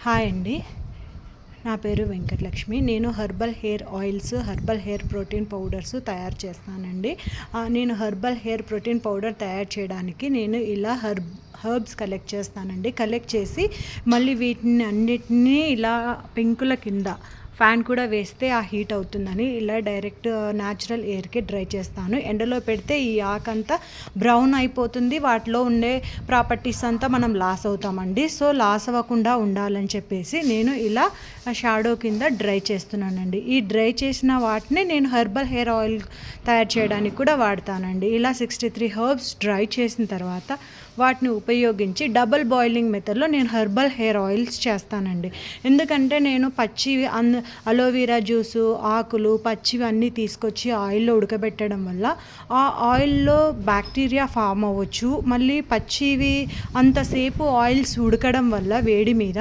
Hi అండి. నా పేరు వెంకటలక్ష్మి. నేను herbal hair oils, herbal hair protein powders తయారు చేస్తానండి. నేను హెర్బల్ హెయిర్ ప్రోటీన్ పౌడర్ తయారు చేయడానికి నేను ఇలా హెర్బ్స్ కలెక్ట్ చేస్తానండి. కలెక్ట్ చేసి మళ్ళీ వీటిని అన్నిటినీ ఇలా పెంకుల కింద ఫ్యాన్ కూడా వేస్తే ఆ హీట్ అవుతుందని ఇలా డైరెక్ట్ న్యాచురల్ ఎయిర్కి డ్రై చేస్తాను. ఎండలో పెడితే ఈ ఆకంతా బ్రౌన్ అయిపోతుంది, వాటిలో ఉండే ప్రాపర్టీస్ అంతా మనం లాస్ అవుతామండి. సో లాస్ అవ్వకుండా ఉండాలని చెప్పేసి నేను ఇలా షాడో కింద డ్రై చేస్తున్నానండి. ఈ డ్రై చేసిన వాటిని నేను హెర్బల్ హెయిర్ ఆయిల్ తయారు చేయడానికి కూడా వాడతానండి. ఇలా 63 హెర్బ్స్ డ్రై చేసిన తర్వాత వాటిని ఉపయోగించి డబుల్ బాయిలింగ్ మెథడ్లో నేను హెర్బల్ హెయిర్ ఆయిల్స్ చేస్తానండి. ఎందుకంటే నేను పచ్చివి అలోవెరా జ్యూసు, ఆకులు పచ్చివి అన్నీ తీసుకొచ్చి ఆయిల్లో ఉడకబెట్టడం వల్ల ఆ ఆయిల్లో బ్యాక్టీరియా ఫామ్ అవ్వచ్చు. మళ్ళీ పచ్చివి అంతసేపు ఆయిల్స్ ఉడకడం వల్ల వేడి మీద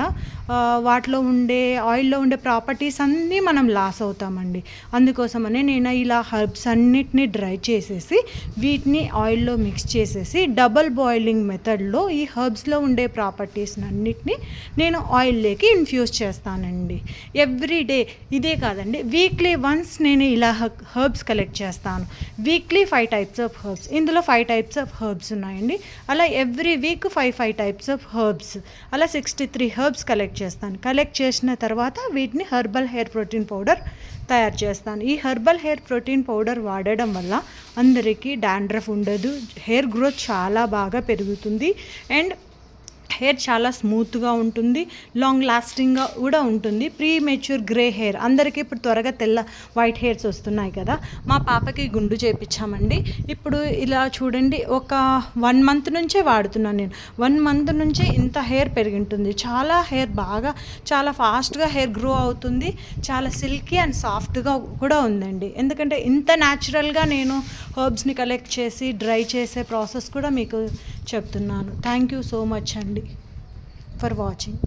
వాటిలో ఉండే ఆయిల్లో ఉండే ప్రాపర్టీస్ అన్నీ మనం లాస్ అవుతామండి. అందుకోసమని నేను ఇలా హెర్బ్స్ అన్నిటినీ డ్రై చేసేసి వీటిని ఆయిల్లో మిక్స్ చేసేసి డబల్ బాయిలింగ్ మెథడ్లో ఈ హెర్బ్స్లో ఉండే ప్రాపర్టీస్ అన్నిటినీ నేను ఆయిల్లోకి ఇన్ఫ్యూజ్ చేస్తానండి. ఎవ్రీ డే ఇదే కాదండి, వీక్లీ వన్స్ నేను ఇలా హెర్బ్స్ కలెక్ట్ చేస్తాను. వీక్లీ 5 టైప్స్ ఆఫ్ హెర్బ్స్, ఇందులో 5 టైప్స్ ఆఫ్ హెర్బ్స్ ఉన్నాయండి. అలా every week 5 types of herbs, అలా 63 హెర్బ్స్ కలెక్ట్ చేస్తాను. కలెక్ట్ చేసిన తర్వాత వీటిని హెర్బల్ హెయిర్ ప్రోటీన్ పౌడర్ తయారు చేస్తాను. ఈ హెర్బల్ హెయిర్ ప్రోటీన్ పౌడర్ వాడడం వల్ల అందరికీ డాండ్రఫ్ ఉండదు, హెయిర్ గ్రోత్ చాలా బాగా పెరుగుతుంది అండ్ హెయిర్ చాలా స్మూత్గా ఉంటుంది, లాంగ్ లాస్టింగ్గా కూడా ఉంటుంది. ప్రీ మెచ్యూర్ గ్రే హెయిర్, అందరికీ ఇప్పుడు త్వరగా తెల్ల వైట్ హెయిర్స్ వస్తున్నాయి కదా. మా పాపకి గుండు చేయించామండి. ఇప్పుడు ఇలా చూడండి, ఒక 1 మంత్ నుంచే వాడుతున్నాను నేను. 1 మంత్ నుంచే ఇంత హెయిర్ పెరిగింటుంది. చాలా హెయిర్ బాగా చాలా ఫాస్ట్గా హెయిర్ గ్రో అవుతుంది. చాలా సిల్కీ అండ్ సాఫ్ట్గా కూడా ఉందండి. ఎందుకంటే ఇంత న్యాచురల్గా నేను హెర్బ్స్ని కలెక్ట్ చేసి డ్రై చేసే ప్రాసెస్ కూడా మీకు చెప్తున్నాను. థ్యాంక్ యూ సో మచ్ అండి ఫర్ వాచింగ్.